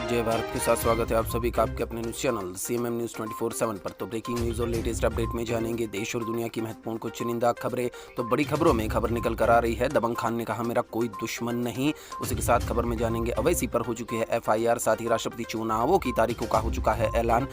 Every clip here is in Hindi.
जय भारत के साथ स्वागत है आप सभी का आपके अपने न्यूज़ चैनल सीएमएम न्यूज़ 24/7 पर। तो ब्रेकिंग न्यूज़ और लेटेस्ट अपडेट में जानेंगे देश और दुनिया की महत्वपूर्ण कुछ चुनिंदा खबरें। तो बड़ी खबरों में खबर निकल कर आ रही है, दबंग खान ने कहा मेरा कोई दुश्मन नहीं। उसी के साथ खबर में जानेंगे अवैसी पर हो चुकी है एफआईआर, साथ ही राष्ट्रपति चुनावों की तारीखों का हो चुका है ऐलान।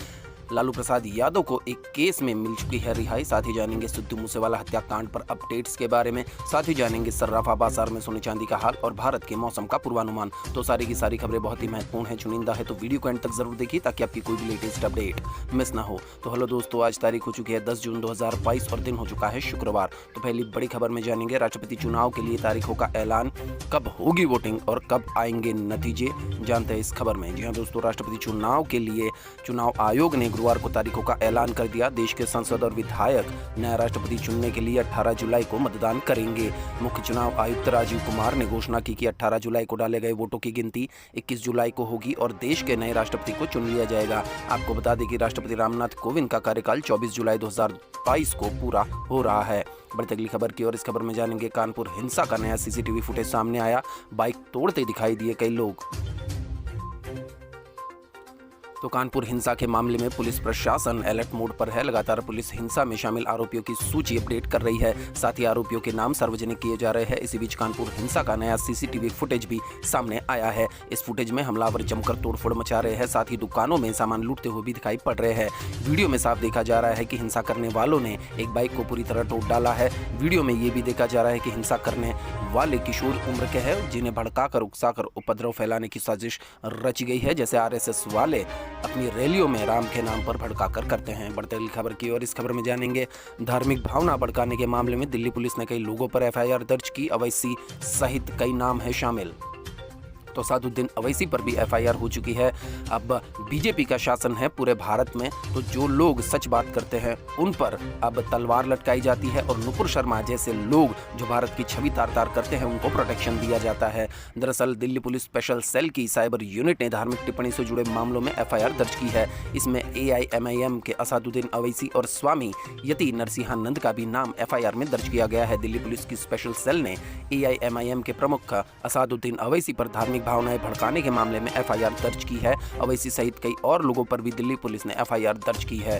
लालू प्रसाद यादव को एक केस में मिल चुकी है रिहाई। साथ ही जानेंगे सिद्धू मूसेवाला हत्याकांड पर अपडेट्स के बारे में। साथ ही जानेंगे सर्राफा बाजार में सोने चांदी का हाल और भारत के मौसम का पूर्वानुमान। तो सारी की सारी खबरें बहुत ही महत्वपूर्ण है, चुनिंदा है, तो वीडियो को एंड तक जरूर देखिए ताकि आपकी कोई भी लेटेस्ट अपडेट मिस ना हो। तो हेलो दोस्तों, आज तारीख हो चुकी है 10 जून 2022 और दिन हो चुका है शुक्रवार। तो पहली बड़ी खबर में जानेंगे राष्ट्रपति चुनाव के लिए तारीखों का ऐलान, कब होगी वोटिंग और कब आएंगे नतीजे, जानते हैं इस खबर में। जी हाँ दोस्तों, राष्ट्रपति चुनाव के लिए चुनाव आयोग ने गुरुवार को तारीखों का ऐलान कर दिया। देश के सांसद और विधायक नया राष्ट्रपति चुनने के लिए 18 जुलाई को मतदान करेंगे। मुख्य चुनाव आयुक्त राजीव कुमार ने घोषणा की कि 18 जुलाई को डाले गए वोटों की गिनती 21 जुलाई को होगी और देश के नए राष्ट्रपति को चुन लिया जाएगा। आपको बता दें कि राष्ट्रपति रामनाथ कोविंद का कार्यकाल 24 जुलाई 2022 को पूरा हो रहा है। बढ़ती अगली खबर की और इस खबर में जानेंगे कानपुर हिंसा का नया सीसीटीवी फुटेज सामने आया। बाइक तोड़ते दिखाई दिए कई लोग। तो कानपुर हिंसा के मामले में पुलिस प्रशासन अलर्ट मोड पर है। लगातार पुलिस हिंसा में शामिल आरोपियों की सूची अपडेट कर रही है, साथ ही आरोपियों के नाम सार्वजनिक किए जा रहे हैं। इसी बीच कानपुर हिंसा का नया सीसीटीवी फुटेज भी सामने आया है। इस फुटेज में हमलावर जमकर तोड़फोड़ मचा रहे हैं, साथ ही दुकानों में सामान लूटते हुए भी दिखाई पड़ रहे हैं। वीडियो में साफ देखा जा रहा है कि हिंसा करने वालों ने एक बाइक को पूरी तरह तोड़ डाला है। वीडियो में ये भी देखा जा रहा है कि हिंसा करने वाले किशोर उम्र के हैं, जिन्हें भड़काकर उकसाकर उपद्रव फैलाने की साजिश रची गई है, जैसे आरएसएस वाले अपनी रैलियों में राम के नाम पर भड़काकर करते हैं। बढ़ते अगली खबर की और इस खबर में जानेंगे धार्मिक भावना भड़काने के मामले में दिल्ली पुलिस ने कई लोगों पर एफआईआर दर्ज की। अवैसी सहित कई नाम है शामिल। तो सादुद्दीन अवैसी पर भी एफआईआर हो चुकी है। अब बीजेपी का शासन है पूरे भारत में, तो जो लोग सच बात करते हैं उन पर अब तलवार लटकाई जाती है और नुपुर शर्मा जैसे लोग जो भारत की छवि तार तार करते हैं उनको प्रोटेक्शन दिया जाता है। दरअसल दिल्ली पुलिस स्पेशल सेल की साइबर यूनिट ने धार्मिक टिप्पणी से जुड़े मामलों में एफआईआर दर्ज की है। इसमें एआईएमआईएम के असादुद्दीन अवैसी और स्वामी यति नरसिंहानंद का भी नाम एफआईआर में दर्ज किया गया है। दिल्ली पुलिस की स्पेशल सेल ने एआईएमआईएम के प्रमुख असादुद्दीन अवैसी पर धार्मिक भावनाएं भड़काने के मामले में एफआईआर दर्ज की है। अवैसी सहित कई और लोगों पर भी दिल्ली पुलिस ने एफआईआर दर्ज की है।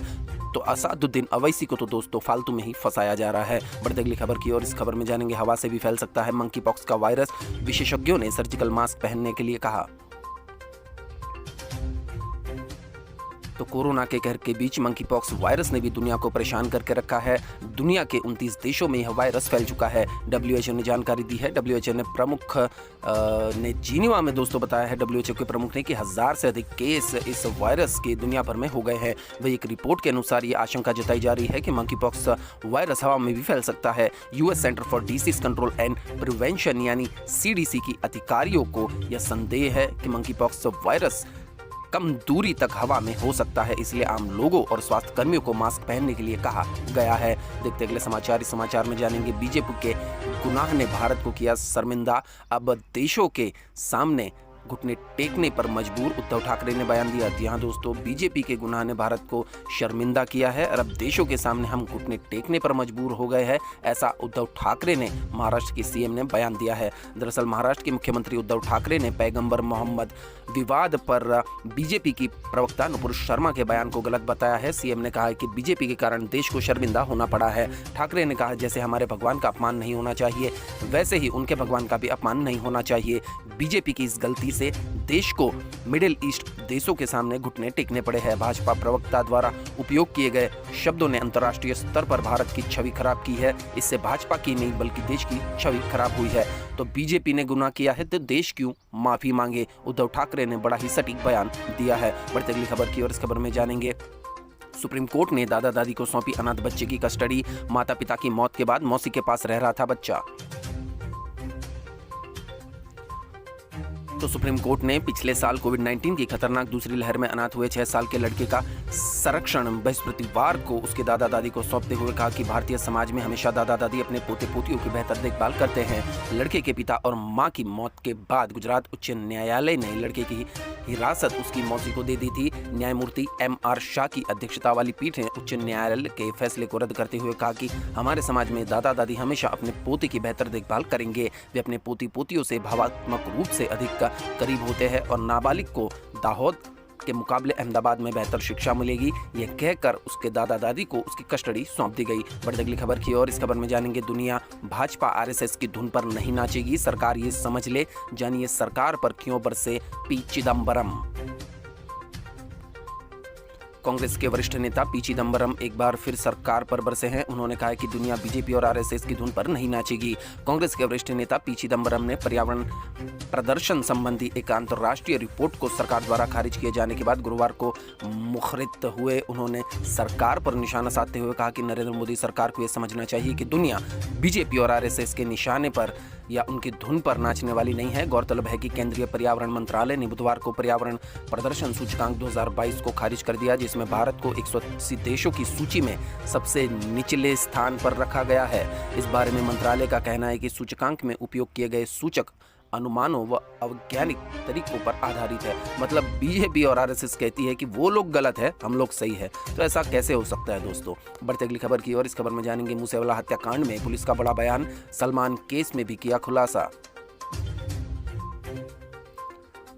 तो असादुद्दीन अवैसी को तो दोस्तों फालतू में ही फंसाया जा रहा है। बढ़ते अगली खबर की और इस खबर में जानेंगे हवा से भी फैल सकता है मंकी पॉक्स का वायरस, विशेषज्ञों ने सर्जिकल मास्क पहनने के लिए कहा। तो कोरोना के कहर के बीच मंकी पॉक्स वायरस ने भी दुनिया को परेशान करके रखा है। दुनिया के 29 देशों में यह वायरस फैल चुका है। डब्ल्यूएचओ ने जानकारी दी है। डब्ल्यूएचओ ने प्रमुख ने जिनीवा में दोस्तों बताया है, डब्ल्यूएचओ के प्रमुख ने कि 1000 से अधिक केस इस वायरस के दुनिया भर में हो गए हैं। वही एक रिपोर्ट के अनुसार ये आशंका जताई जा रही है कि मंकी पॉक्स वायरस हवा में भी फैल सकता है। US centre for disease control and prevention यानी सीडीसी की अधिकारियों को यह संदेह है कि मंकी पॉक्स वायरस कम दूरी तक हवा में हो सकता है, इसलिए आम लोगों और स्वास्थ्य कर्मियों को मास्क पहनने के लिए कहा गया है। देखते अगले समाचार। इस समाचार में जानेंगे बीजेपी के गुनाह ने भारत को किया शर्मिंदा। अब देशों के सामने घुटने टेकने पर मजबूर, उद्धव ठाकरे ने बयान दिया। जी हाँ दोस्तों, बीजेपी के गुनाह ने भारत को शर्मिंदा किया है और अब देशों के सामने हम घुटने टेकने पर मजबूर हो गए हैं, ऐसा उद्धव ठाकरे ने महाराष्ट्र के सीएम ने बयान दिया है। दरअसल महाराष्ट्र के मुख्यमंत्री उद्धव ठाकरे ने पैगंबर मोहम्मद विवाद पर बीजेपी की प्रवक्ता नुपुर शर्मा के बयान को गलत बताया है। सीएम ने कहा कि बीजेपी के कारण देश को शर्मिंदा होना पड़ा है। ठाकरे ने कहा, जैसे हमारे भगवान का अपमान नहीं होना चाहिए वैसे ही उनके भगवान का भी अपमान नहीं होना चाहिए। बीजेपी की इस गलती से देश को मिडिल ईस्ट देशों के सामने घुटने टेकने पड़े हैं। भाजपा प्रवक्ता द्वारा उपयोग किए गए शब्दों ने अंतर्राष्ट्रीय स्तर पर भारत की छवि खराब की है। इससे भाजपा की नहीं बल्कि देश की छवि खराब हुई है। तो बीजेपी ने गुनाह किया है तो देश क्यों माफी मांगे, उद्धव ठाकरे ने बड़ा ही सटीक बयान दिया है। बढ़ते अगली खबर की और इस खबर में जानेंगे सुप्रीम कोर्ट ने दादा दादी को सौंपी अनाथ बच्चे की कस्टडी। माता पिता की मौत के बाद मौसी के पास रह रहा था बच्चा। तो सुप्रीम कोर्ट ने पिछले साल कोविड-19 की खतरनाक दूसरी लहर में अनाथ हुए 6 साल के लड़के का संरक्षण बृहस्पतिवार को उसके दादा दादी को सौंपते हुए कहा कि भारतीय समाज में हमेशा दादा दादी अपने पोते पोतियों की बेहतर देखभाल करते हैं। लड़के के पिता और मां की मौत के बाद गुजरात उच्च न्यायालय ने लड़के की हिरासत उसकी मौसी को दे दी थी। न्यायमूर्ति एम.आर. शाह की अध्यक्षता वाली पीठ ने उच्च न्यायालय के फैसले को रद्द करते हुए कहा कि हमारे समाज में दादा दादी हमेशा अपने पोते की बेहतर देखभाल करेंगे। वे अपने पोती पोतियों से भावनात्मक रूप से अधिक करीब होते हैं और नाबालिग को दाहोद के मुकाबले अहमदाबाद में बेहतर शिक्षा मिलेगी, यह कहकर उसके दादा दादी को उसकी कस्टडी सौंप दी गई। बढ़ती अगली खबर की ओर। इस खबर में जानेंगे दुनिया भाजपा आरएसएस की धुन पर नहीं नाचेगी, सरकार ये समझ ले, जानिए सरकार पर क्यों बरसे पी चिदम्बरम। कांग्रेस के वरिष्ठ नेता पी चिदम्बरम एक बार फिर सरकार पर बरसे हैं। उन्होंने कहा है कि दुनिया बीजेपी और आरएसएस की धुन पर नहीं नाचेगी। कांग्रेस के वरिष्ठ नेता पी चिदम्बरम ने पर्यावरण प्रदर्शन संबंधी एक अंतर्राष्ट्रीय रिपोर्ट को सरकार द्वारा खारिज किए जाने के बाद गुरुवार को मुखरित हुए। उन्होंने सरकार पर निशाना साधते हुए कहा कि नरेंद्र मोदी सरकार को यह समझना चाहिए कि दुनिया बीजेपी और आरएसएस के निशाने पर या उनकी धुन पर नाचने वाली नहीं है। गौरतलब है कि केंद्रीय पर्यावरण मंत्रालय ने बुधवार को पर्यावरण प्रदर्शन सूचकांक 2022 को खारिज कर दिया, जिसमें भारत को 180 देशों की सूची में सबसे निचले स्थान पर रखा गया है। इस बारे में मंत्रालय का कहना है कि सूचकांक में उपयोग किए गए सूचक अनुमानों व अवैज्ञानिक तरीकों पर आधारित है। मतलब बीजेपी और आरएसएस कहती है कि वो लोग गलत है, हम लोग सही है। तो ऐसा कैसे हो सकता है दोस्तों। बढ़ते अगली खबर की ओर। इस खबर में जानेंगे मूसेवाला हत्याकांड में पुलिस का बड़ा बयान, सलमान केस में भी किया खुलासा।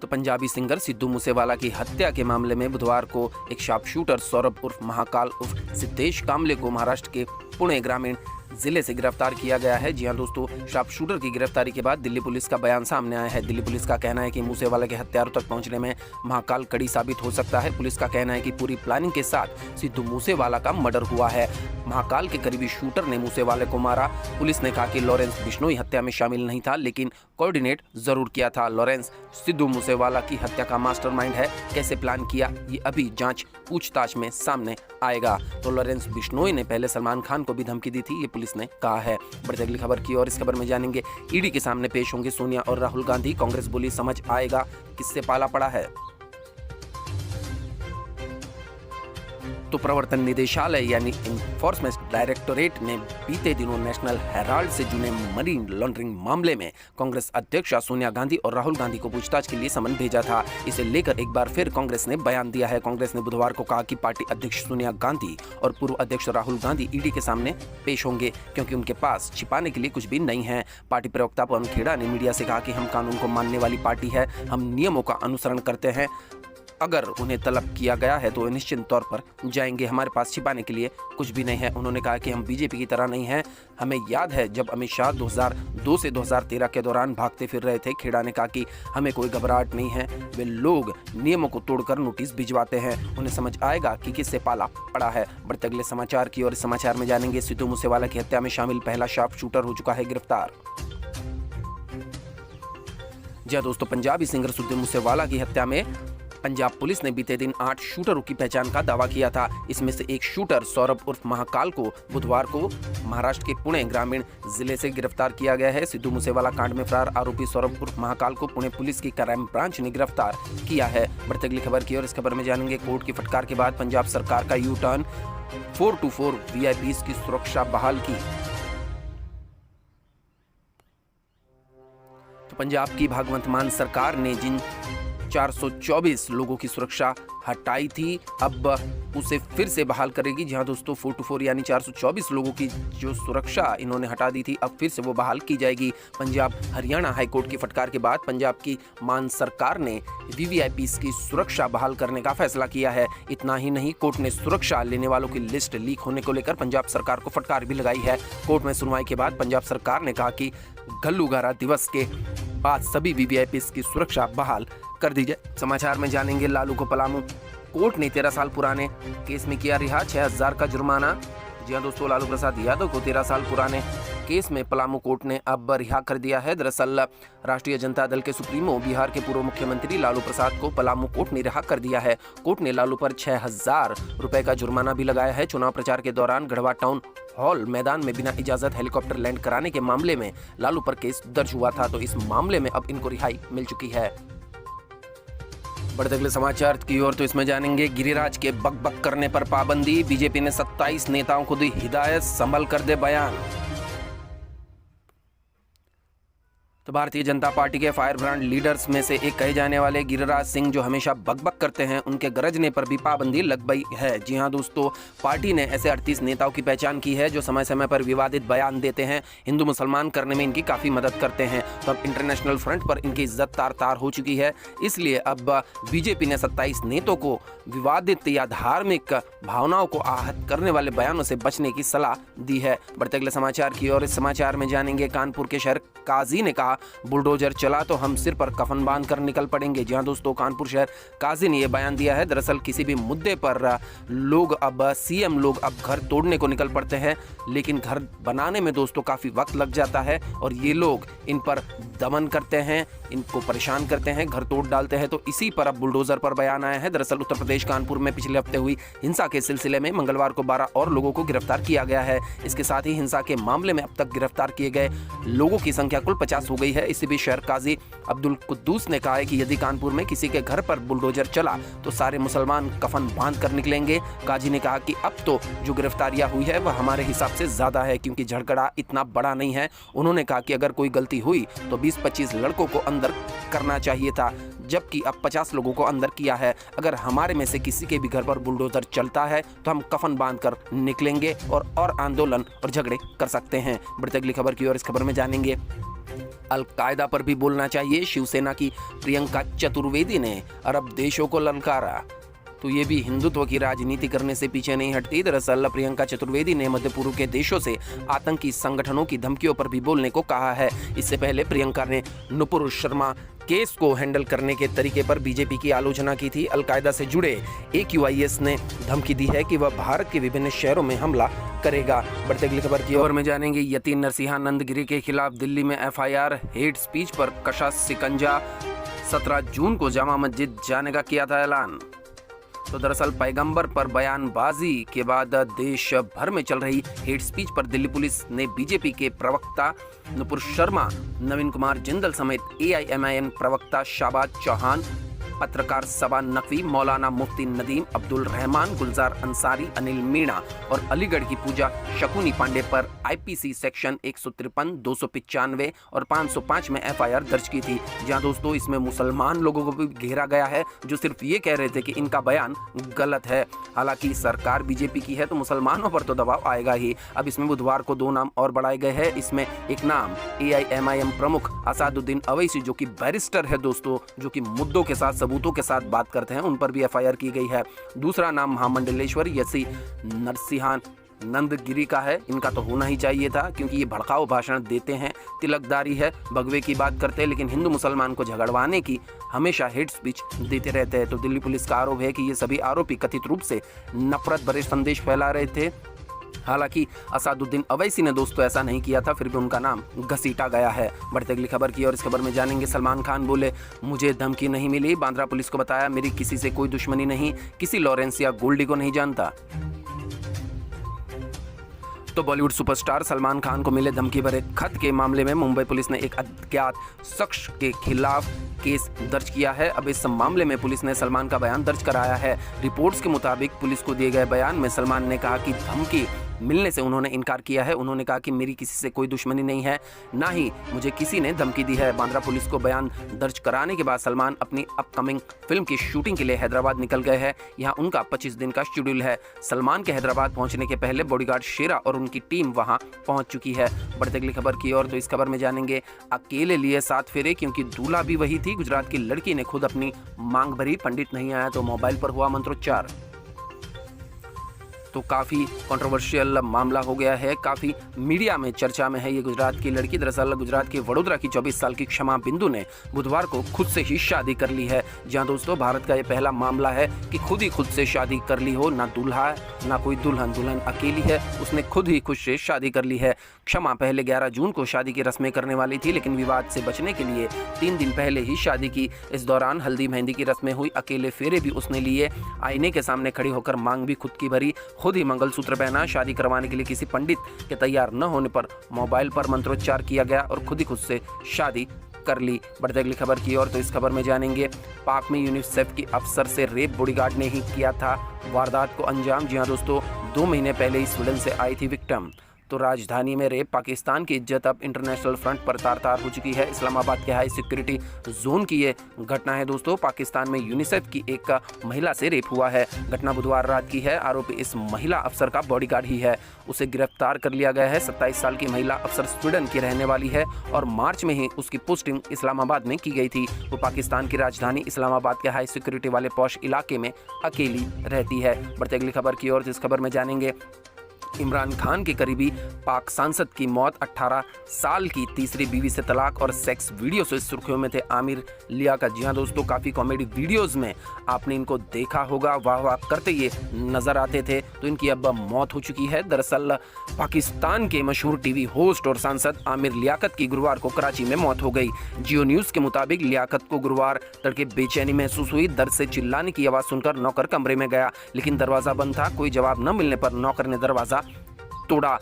तो पंजाबी सिंगर सिद्धू मूसेवाला की हत्या के मामले में बुधवार को एक शार्प शूटर सौरभ उर्फ महाकाल उर्फ सिद्धेश कामले को महाराष्ट्र के पुणे ग्रामीण जिले से गिरफ्तार किया गया है। जी हां दोस्तों, शार्प शूटर की गिरफ्तारी के बाद दिल्ली पुलिस का बयान सामने आया है। दिल्ली पुलिस का कहना है कि मूसेवाला के हत्यारों तक पहुंचने में महाकाल कड़ी साबित हो सकता है। पुलिस का कहना है कि पूरी प्लानिंग के साथ सिद्धू मूसेवाला का मर्डर हुआ है। महाकाल के करीबी शूटर ने मूसेवाले को मारा। पुलिस ने कहा कि लॉरेंस बिश्नोई हत्या में शामिल नहीं था, लेकिन कोऑर्डिनेट जरूर किया था। लॉरेंस सिद्धू मूसेवाला की हत्या का मास्टरमाइंड है। कैसे प्लान किया, ये अभी जांच पूछताछ में सामने आएगा। तो लॉरेंस बिश्नोई ने पहले सलमान खान को भी धमकी दी थी, ये पुलिस ने कहा है। बढ़ते अगली खबर की ओर। इस खबर में जानेंगे ईडी के सामने पेश होंगे सोनिया और राहुल गांधी। कांग्रेस बोली समझ आएगा किससे पाला पड़ा है। तो प्रवर्तन निदेशालय यानी इन्फोर्समेंट डायरेक्टोरेट ने बीते दिनों नेशनल हेराल्ड से जुड़े मनी लॉन्ड्रिंग मामले में कांग्रेस अध्यक्षा सोनिया गांधी और राहुल गांधी को पूछताछ के लिए समन भेजा था। इसे लेकर एक बार फिर कांग्रेस ने बयान दिया है। कांग्रेस ने बुधवार को कहा कि पार्टी अध्यक्ष सोनिया गांधी और पूर्व अध्यक्ष राहुल गांधी ईडी के सामने पेश होंगे, क्योंकि उनके पास छिपाने के लिए कुछ भी नहीं है। पार्टी प्रवक्ता पवन खेड़ा ने मीडिया से कहा कि हम कानून को मानने वाली पार्टी है, हम नियमों का अनुसरण करते हैं। अगर उन्हें तलब किया गया है तो वे निश्चित तौर पर जाएंगे, हमारे पास छिपाने के लिए कुछ भी नहीं है। उन्होंने कहा कि हम बीजेपी की तरह नहीं हैं। हमें याद है जब अमित शाह 2002 से 2013 के दौरान भागते फिर रहे थे। खेड़ा ने कहा कि हमें कोई घबराहट नहीं है, वे लोग नियमों को तोड़कर नोटिस भिजवाते हैं, उन्हें समझ आएगा कि किससे पाला पड़ा है। बढ़ते अगले समाचार की और इस समाचार में जानेंगे सिद्धू मूसेवाला की हत्या में शामिल पहला शार्प शूटर हो चुका है गिरफ्तार। जी दोस्तों, पंजाबी सिंगर सिद्धू मूसेवाला की हत्या में पंजाब पुलिस ने बीते दिन 8 शूटरों की पहचान का दावा किया था। इसमें से एक शूटर सौरभ उर्फ महाकाल को बुधवार को महाराष्ट्र के पुणे ग्रामीण जिले से गिरफ्तार किया गया है। सिद्धू मूसेवाला कांड में फरार आरोपी सौरभ उर्फ महाकाल को पुणे पुलिस की क्राइम ब्रांच ने गिरफ्तार किया है। बढ़ते अगली खबर की और इस खबर में जानेंगे कोर्ट की फटकार के बाद पंजाब सरकार का यू टर्न, 4-4 वीआईपीज की सुरक्षा बहाल की। तो पंजाब की भगवंत मान सरकार ने जिन 424 लोगों की सुरक्षा हटाई थी, अब उसे फिर से बहाल करेगी। जहां दोस्तों 4-4 यानी 424 लोगों की जो सुरक्षा इन्होंने हटा दी थी, अब फिर से वो बहाल की जाएगी। पंजाब हरियाणा हाईकोर्ट की फटकार के बाद पंजाब की मान सरकार ने वीवीआईपीज की सुरक्षा बहाल करने का फैसला किया है। इतना ही नहीं, कोर्ट ने सुरक्षा लेने वालों की लिस्ट लीक होने को लेकर पंजाब सरकार को फटकार भी लगाई है। कोर्ट में सुनवाई के बाद पंजाब सरकार ने कहा कि घल्लूघारा दिवस के बाद सभी वीवीआईपीज की सुरक्षा बहाल कर दी जाए। समाचार में जानेंगे लालू को पलामू कोर्ट ने 13 साल पुराने केस में किया रिहा, 6000 का जुर्माना। जी हां दोस्तों, लालू प्रसाद यादव को 13 साल पुराने केस में पलामू कोर्ट ने अब रिहा कर दिया है। दरअसल राष्ट्रीय जनता दल के सुप्रीमो बिहार के पूर्व मुख्यमंत्री लालू प्रसाद को पलामू कोर्ट ने रिहा कर दिया है। कोर्ट ने लालू पर 6000 रुपए का जुर्माना भी लगाया है। चुनाव प्रचार के दौरान गढ़वा टाउन हॉल मैदान में बिना इजाजत हेलीकॉप्टर लैंड कराने के मामले में लालू पर केस दर्ज हुआ था, तो इस मामले में अब इनको रिहाई मिल चुकी है। बढ़ते अगले समाचार की ओर। तो इसमें जानेंगे गिरिराज के बक करने पर पाबंदी, बीजेपी ने 27 नेताओं को दी हिदायत, संभल कर दे बयान। तो भारतीय जनता पार्टी के फायर ब्रांड लीडर्स में से एक कहे जाने वाले गिरिराज सिंह जो हमेशा बकबक करते हैं, उनके गरजने पर भी पाबंदी लग गई है। जी हां दोस्तों, पार्टी ने ऐसे 38 नेताओं की पहचान की है जो समय समय पर विवादित बयान देते हैं, हिंदू मुसलमान करने में इनकी काफ़ी मदद करते हैं। तो अब इंटरनेशनल फ्रंट पर इनकी इज्जत तार तार हो चुकी है। इसलिए अब बीजेपी ने 27 नेताओं को विवादित या धार्मिक भावनाओं को आहत करने वाले बयानों से बचने की सलाह दी है। बढ़ते अगले समाचार की और इस समाचार में जानेंगे, कानपुर के शहर काजी ने कहा बुलडोजर चला तो हम सिर पर कफन बांध कर निकल पड़ेंगे। जी हां दोस्तों, कानपुर शहर काजी ने यह बयान दिया है। दरअसल किसी भी मुद्दे पर सीएम लोग अब घर तोड़ने को निकल पड़ते हैं, लेकिन घर बनाने में दोस्तों काफ़ी वक्त लग जाता है और ये लोग इन पर दमन करते हैं, इनको परेशान करते हैं, घर तोड़ डालते हैं। तो इसी पर अब बुलडोजर पर बयान आया है। दरअसल उत्तर प्रदेश कानपुर में पिछले हफ्ते हुई हिंसा के सिलसिले में मंगलवार को 12 और लोगों को गिरफ्तार किया गया है। इसके साथ ही हिंसा के मामले में अब तक गिरफ्तार किए गए लोगों की संख्या कुल 50 हो गई है। इसी बीच शहर काजी अब्दुल कुद्दूस ने कहा है कि यदि कानपुर में किसी के घर पर बुलडोजर चला तो सारे मुसलमान कफन बांध कर निकलेंगे। काजी ने कहा कि अब तो जो गिरफ्तारियां हुई है वह हमारे हिसाब से ज्यादा है, क्योंकि झगड़ा इतना बड़ा नहीं है। उन्होंने कहा कि अगर कोई गलती हुई तो 20-25 लड़कों को अंदर करना चाहिए था, जबकि अब 50 लोगों को अंदर किया है। अगर हमारे में से किसी के भी घर पर बुलडोजर चलता है तो हम कफन बांध कर निकलेंगे और आंदोलन और झगड़े कर सकते हैं। बढ़ते अगली खबर की और इस खबर में जानेंगे, अलकायदा पर भी बोलना चाहिए, शिवसेना की प्रियंका चतुर्वेदी ने अरब देशों को ललकारा। तो ये भी हिंदुत्व की राजनीति करने से पीछे नहीं हटती। दरअसल प्रियंका चतुर्वेदी ने मध्य पूर्व के देशों से आतंकी संगठनों की धमकियों पर भी बोलने को कहा है। इससे पहले प्रियंका ने नुपुर शर्मा केस को हैंडल करने के तरीके पर बीजेपी की आलोचना की थी। अलकायदा से जुड़े AQIS ने धमकी दी है कि वह भारत के विभिन्न शहरों में हमला करेगा। बढ़ते अगली खबर की ओर में जानेंगे, यति नरसिंहानंद गिरी के खिलाफ दिल्ली में FIR, हेट स्पीच पर कशा शिकंजा। 17 जून को जामा मस्जिद जाने का किया था ऐलान। तो दरअसल पैगंबर पर बयानबाजी के बाद देश भर में चल रही हेट स्पीच पर दिल्ली पुलिस ने बीजेपी के प्रवक्ता नुपुर शर्मा, नवीन कुमार जिंदल समेत AIMIM प्रवक्ता शाहबाज चौहान, पत्रकार सबा नकवी, मौलाना मुफ्ती नदीम, अब्दुल रहमान, गुलजार अंसारी, अनिल मीणा और अलीगढ़ की पूजा शकुनी पांडे पर IPC सेक्शन 153, 295 और 505 में FIR दर्ज की थी। जहां दोस्तों इसमें मुसलमान लोगों को भी घेरा गया है जो सिर्फ ये कह रहे थे कि इनका बयान गलत है। हालांकि सरकार बीजेपी की है तो मुसलमानों पर तो दबाव आएगा ही। अब इसमें बुधवार को 2 नाम और बढ़ाए गए हैं। इसमें एक नाम AIMIM प्रमुख असादुद्दीन अवैसी जो कि बैरिस्टर है दोस्तों, जो कि मुद्दों के साथ सबूतों के साथ बात करते हैं, उन पर भी FIR की गई है। दूसरा नाम महामंडलेश्वर यति नरसिंहानंद गिरी का है। इनका तो होना ही चाहिए था, क्योंकि ये भड़काऊ भाषण देते हैं, तिलकदारी है, भगवे की बात करते हैं, लेकिन हिंदू मुसलमान को झगड़वाने की हमेशा हेट स्पीच देते रहते हैं। तो दिल्ली पुलिस का आरोप है कि ये सभी आरोपी कथित रूप से नफरत भरे संदेश फैला रहे थे। हालांकि असादुद्दीन अवैसी ने दोस्तों ऐसा नहीं किया था, फिर भी उनका नाम घसीटा गया है। बढ़ते अगली खबर की और इस खबर में जानेंगे, सलमान खान बोले मुझे धमकी नहीं मिली, बांद्रा पुलिस को बताया मेरी किसी से कोई दुश्मनी नहीं, किसी लॉरेंस या गोल्डी को नहीं जानता। तो बॉलीवुड सुपरस्टार सलमान खान को मिले धमकी भरे खत के मामले में मुंबई पुलिस ने एक अज्ञात शख्स के खिलाफ केस दर्ज किया है। अब इस मामले में पुलिस ने सलमान का बयान दर्ज कराया है। रिपोर्ट्स के मुताबिक पुलिस को दिए गए बयान में सलमान ने कहा कि धमकी मिलने से उन्होंने इनकार किया है। उन्होंने कहा कि मेरी किसी से कोई दुश्मनी नहीं है, ना ही मुझे किसी ने धमकी दी है। बांद्रा पुलिस को बयान दर्ज कराने के बाद सलमान अपनी अपकमिंग फिल्म की शूटिंग के लिए हैदराबाद निकल गए हैं। यहाँ उनका 25 दिन का शेड्यूल है। सलमान के हैदराबाद पहुंचने के पहले बॉडीगार्ड शेरा और उनकी टीम वहां पहुंच चुकी है। बढ़ते अगली खबर की ओर, तो इस खबर में जानेंगे, अकेले लिए 7 फेरे क्योंकि दूल्हा भी वही थी। गुजरात की लड़की ने खुद अपनी मांग भरी, पंडित नहीं आया तो मोबाइल पर हुआ मंत्रोच्चार। तो काफ़ी कंट्रोवर्शियल मामला हो गया है, काफ़ी मीडिया में चर्चा में है ये गुजरात की लड़की। दरअसल गुजरात के वडोदरा की 24 साल की क्षमा बिंदु ने बुधवार को खुद से ही शादी कर ली है। जहां दोस्तों भारत का ये पहला मामला है कि खुद से शादी कर ली हो, ना दूल्हा ना कोई दुल्हन, दुल्हन अकेली है, उसने खुद से शादी कर ली है। क्षमा पहले 11 जून को शादी की रस्में करने वाली थी, लेकिन विवाद से बचने के लिए 3 दिन पहले ही शादी की। इस दौरान हल्दी मेहंदी की रस्में हुई, अकेले फेरे भी उसने लिए, आईने के सामने खड़ी होकर मांग भी खुद की भरी, खुद ही मंगलसूत्र पहना। शादी करवाने के लिए किसी पंडित के तैयार न होने पर मोबाइल पर मंत्रोच्चार किया गया और खुद से शादी कर ली। बढ़ते अगली खबर की ओर, तो इस खबर में जानेंगे, पाक में यूनिसेफ की अफसर से रेप बॉडीगार्ड ने ही किया था वारदात को अंजाम। जी हाँ दोस्तों, 2 महीने पहले ही स्वीडन से आई थी विक्टिम। तो राजधानी में रेप, पाकिस्तान की इज्जत अब इंटरनेशनल फ्रंट पर तार-तार हो चुकी है। इस्लामाबाद के हाई सिक्योरिटी जोन की ये घटना है दोस्तों। पाकिस्तान में यूनिसेफ की एक महिला से रेप हुआ है। घटना बुधवार रात की है। आरोपी इस महिला अफसर का बॉडीगार्ड ही है। उसे गिरफ्तार कर लिया गया है। 27 साल की महिला अफसर स्वीडन की रहने वाली है और मार्च में ही उसकी पोस्टिंग इस्लामाबाद में की गई थी। वो पाकिस्तान की राजधानी इस्लामाबाद के हाई सिक्योरिटी वाले पॉश इलाके में अकेली रहती है। बढ़ते अगली खबर की ओर। इस खबर में जानेंगे इमरान खान के करीबी पाक सांसद की मौत, 18 साल की तीसरी बीवी से तलाक और सेक्स वीडियो से सुर्खियों में थे आमिर लियाकत। जी हाँ दोस्तों, काफ़ी कॉमेडी वीडियोस में आपने इनको देखा होगा, वाह वाह करते ये नजर आते थे। तो इनकी अब मौत हो चुकी है। दरअसल पाकिस्तान के मशहूर टीवी होस्ट और सांसद आमिर लियाकत की गुरुवार को कराची में मौत हो गई। जियो न्यूज़ के मुताबिक लियाकत को गुरुवार तड़के बेचैनी महसूस हुई। दर्द से चिल्लाने की आवाज़ सुनकर नौकर कमरे में गया, लेकिन दरवाज़ा बंद था। कोई जवाब न मिलने पर नौकर ने दरवाज़ा तोड़ा।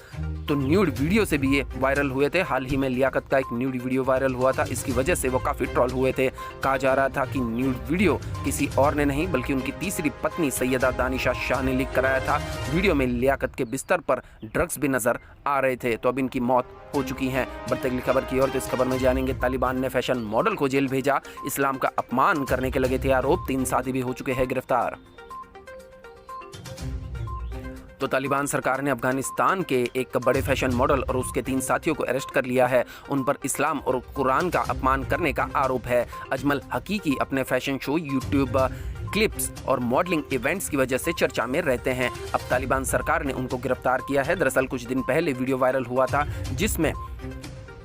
तो न्यूड वीडियो से भी ये वायरल हुए थे। हाल ही में लियाकत का एक न्यूड वीडियो वायरल हुआ था। इसकी वजह से वो काफ़ी ट्रोल हुए थे। कहा जा रहा था कि न्यूड वीडियो किसी और ने नहीं बल्कि उनकी तीसरी पत्नी सैयदा दानिशा शाह ने लीक कराया था। वीडियो में लियाकत के बिस्तर पर ड्रग्स भी नजर आ रहे थे। तो अब इनकी मौत हो चुकी है। बढ़ते अगली खबर की ओर। तो इस खबर में जानेंगे तालिबान ने फैशन मॉडल को जेल भेजा। इस्लाम का अपमान करने के लगे थे आरोप। 3 साथी भी हो चुके हैं गिरफ्तार। तो तालिबान सरकार ने अफगानिस्तान के एक बड़े फैशन मॉडल और उसके 3 साथियों को अरेस्ट कर लिया है। उन पर इस्लाम और कुरान का अपमान करने का आरोप है। अजमल हकीकी अपने फैशन शो, यूट्यूब क्लिप्स और मॉडलिंग इवेंट्स की वजह से चर्चा में रहते हैं। अब तालिबान सरकार ने उनको गिरफ्तार किया है। दरअसल कुछ दिन पहले वीडियो वायरल हुआ था जिसमें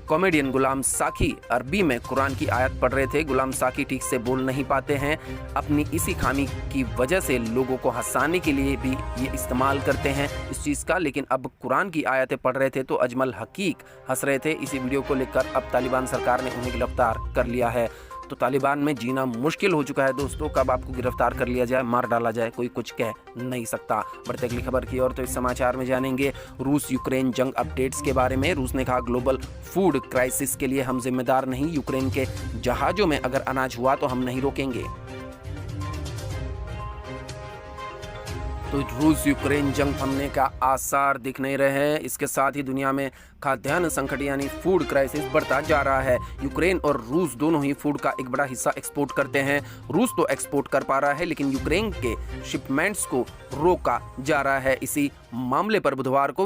कॉमेडियन गुलाम साकी अरबी में कुरान की आयत पढ़ रहे थे। गुलाम साकी ठीक से बोल नहीं पाते हैं। अपनी इसी खामी की वजह से लोगों को हंसाने के लिए भी ये इस्तेमाल करते हैं इस चीज़ का। लेकिन अब कुरान की आयतें पढ़ रहे थे तो अजमल हकीक हंस रहे थे। इसी वीडियो को लेकर अब तालिबान सरकार ने उन्हें गिरफ्तार कर लिया है। तो तालिबान में जीना मुश्किल हो चुका है दोस्तों। कब आपको गिरफ्तार कर लिया जाए, मार डाला जाए, कोई कुछ कह नहीं सकता। बढ़ते अगली खबर की ओर। तो इस समाचार में जानेंगे रूस यूक्रेन जंग अपडेट्स के बारे में। रूस ने कहा ग्लोबल फूड क्राइसिस के लिए हम जिम्मेदार नहीं। यूक्रेन के जहाजों में अगर अनाज हुआ तो हम नहीं रोकेंगे। तो रूस यूक्रेन जंग थमने का आसार दिख नहीं रहे हैं। इसके साथ ही दुनिया में खाद्यान्न संकट यानी फूड क्राइसिस बढ़ता जा रहा है। यूक्रेन और रूस दोनों ही फूड का एक बड़ा हिस्सा एक्सपोर्ट करते हैं। रूस तो एक्सपोर्ट कर पा रहा है लेकिन यूक्रेन के शिपमेंट्स को रोका जा रहा है। इसी मामले पर बुधवार को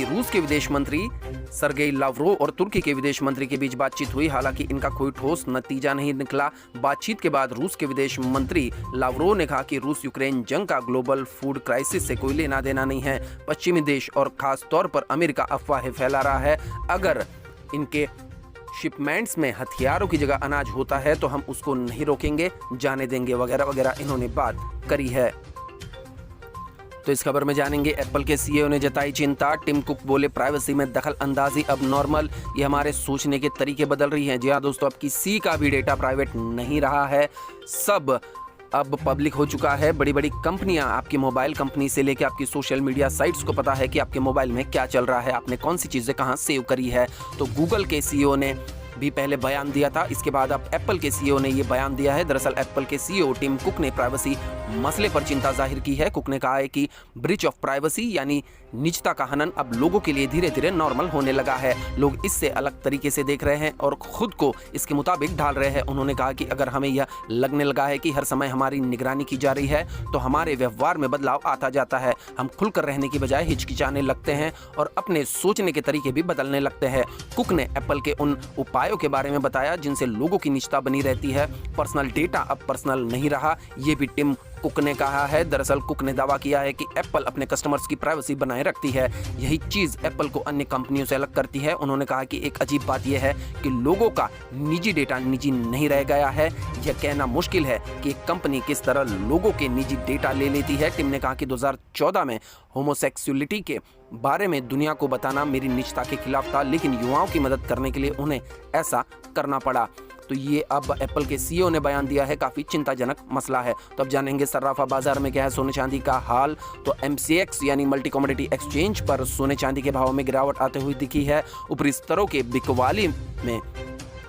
रूस के विदेश मंत्री सरगेई लावरोव और तुर्की के विदेश मंत्री के बीच बातचीत हुई। हालांकि इनका कोई ठोस नतीजा नहीं निकला। बातचीत के बाद रूस के विदेश मंत्री लावरोव ने कहा कि रूस यूक्रेन जंग का ग्लोबल फूड क्राइसिस से कोई लेना देना नहीं है। पश्चिमी देश और खास तौर पर अमेरिका अफवाहें फैला रहा है। अगर इनके शिपमेंट्स में हथियारों की जगह अनाज होता है तो हम उसको नहीं रोकेंगे, जाने देंगे, वगैरह वगैरह इन्होंने बात करी है। तो इस खबर में जानेंगे एप्पल के सीईओ ने जताई चिंता। टिम कुक बोले प्राइवेसी में दखल अंदाजी अब नॉर्मल। ये हमारे सोचने के तरीके बदल रही हैं। जी हाँ दोस्तों, अब किसी का भी डेटा प्राइवेट नहीं रहा है, सब अब पब्लिक हो चुका है। बड़ी बड़ी कंपनियां, आपकी मोबाइल कंपनी से लेकर आपकी सोशल मीडिया साइट्स को पता है कि आपके मोबाइल में क्या चल रहा है, आपने कौन सी चीज़ें कहां सेव करी है। तो गूगल के सीईओ ने भी पहले बयान दिया था। इसके बाद अब एप्पल के सीईओ ने ये बयान दिया है। दरअसल एप्पल के सीईओ टिम कुक ने प्राइवेसी मसले पर चिंता जाहिर की है। कुक ने कहा है कि ब्रीच ऑफ प्राइवेसी यानी निजता का हनन अब लोगों के लिए धीरे धीरे नॉर्मल होने लगा है। लोग इससे अलग तरीके से देख रहे हैं और खुद को इसके मुताबिक ढाल रहे हैं। उन्होंने कहा कि अगर हमें यह लगने लगा है कि हर समय हमारी निगरानी की जा रही है तो हमारे व्यवहार में बदलाव आता जाता है। हम खुलकर रहने की बजाय हिचकिचाने लगते हैं और अपने सोचने के तरीके भी बदलने लगते हैं। कुक ने एप्पल के उन उपायों के बारे में बताया जिनसे लोगों की निजता बनी रहती है। पर्सनल डेटा अब पर्सनल नहीं रहा, ये भी टिम कुक ने कहा है। दरअसल कुक ने दावा किया है कि एप्पल अपने कस्टमर्स की प्राइवेसी बनाए रखती है। यही चीज़ एप्पल को अन्य कंपनियों से अलग करती है। उन्होंने कहा कि एक अजीब बात यह है कि लोगों का निजी डेटा निजी नहीं रह गया है। यह कहना मुश्किल है कि एक कंपनी किस तरह लोगों के निजी डेटा ले लेती है। टिम ने कहा कि 2014 में होमोसेक्सुअलिटी के बारे में दुनिया को बताना मेरी निजता के खिलाफ था, लेकिन युवाओं की मदद करने के लिए उन्हें ऐसा करना पड़ा। तो ये अब एप्पल के सीईओ ने बयान दिया है। काफ़ी चिंताजनक मसला है। तो अब जानेंगे सर्राफा बाजार में क्या है सोने चांदी का हाल। तो MCX यानी मल्टी कमोडिटी एक्सचेंज पर सोने चांदी के भाव में गिरावट आते हुई दिखी है। ऊपरी स्तरों के बिकवाली में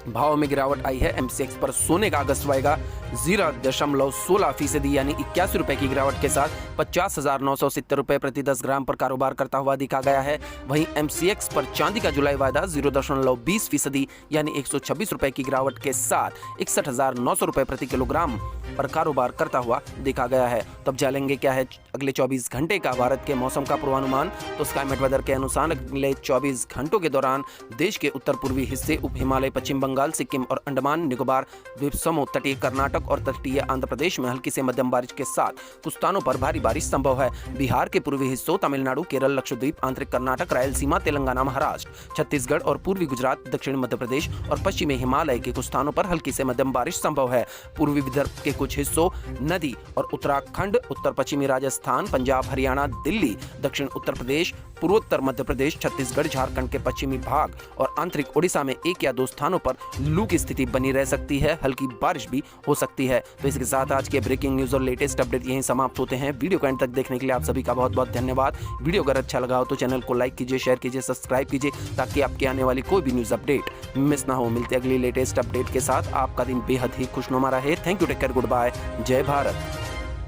भाव में गिरावट आई है। MCX पर सोने का अगस्त वायदा 0.16% यानी 81 रुपए की गिरावट के साथ 50,970 रुपए प्रति 10 ग्राम पर कारोबार करता हुआ दिखा गया है। वहीं MCX पर चांदी का जुलाई वायदा 0.20% यानी 126 रुपए की गिरावट के साथ 61,900 रुपए प्रति किलोग्राम पर कारोबार करता हुआ देखा गया है। तो अब जानेंगे क्या है अगले 24 घंटे का भारत के मौसम का पूर्वानुमान। तो स्काईमेट वेदर के अनुसार अगले 24 घंटों के दौरान देश के उत्तर पूर्वी हिस्से, उप हिमालय, पश्चिम बंगाल, सिक्किम और अंडमान निकोबार द्वीप समूह, तटीय कर्नाटक और तटीय आंध्र प्रदेश में हल्की से मध्यम बारिश के साथ कुछ स्थानों पर भारी बारिश संभव है। बिहार के पूर्वी हिस्सों, तमिलनाडु, केरल, लक्षद्वीप, आंतरिक कर्नाटक, रायलसीमा, तेलंगाना, महाराष्ट्र, छत्तीसगढ़ और पूर्वी गुजरात, दक्षिण मध्य प्रदेश और पश्चिमी हिमालय के कुछ स्थानों पर हल्की से मध्यम बारिश संभव है। पूर्वी विदर्भ के कुछ हिस्सों, नदी और उत्तराखंड, उत्तर पश्चिमी राजस्थान, पंजाब, हरियाणा, दिल्ली, दक्षिण उत्तर प्रदेश, पूर्वोत्तर मध्य प्रदेश, छत्तीसगढ़, झारखंड के पश्चिमी भाग और आंतरिक ओडिशा में 1 या 2 स्थानों पर लू की स्थिति बनी रह सकती है। हल्की बारिश भी हो सकती है। तो इसके साथ आज के ब्रेकिंग न्यूज और लेटेस्ट अपडेट यहीं समाप्त होते हैं। वीडियो को एंड तक देखने के लिए आप सभी का बहुत बहुत धन्यवाद। वीडियो अगर अच्छा लगा हो तो चैनल को लाइक कीजिए, शेयर कीजिए, सब्सक्राइब कीजिए ताकि आपके आने वाली कोई भी न्यूज अपडेट मिस ना हो। मिलते अगली लेटेस्ट अपडेट के साथ। आपका दिन बेहद ही खुशनुमा रहे। Thank you, take care, goodbye, जय भारत।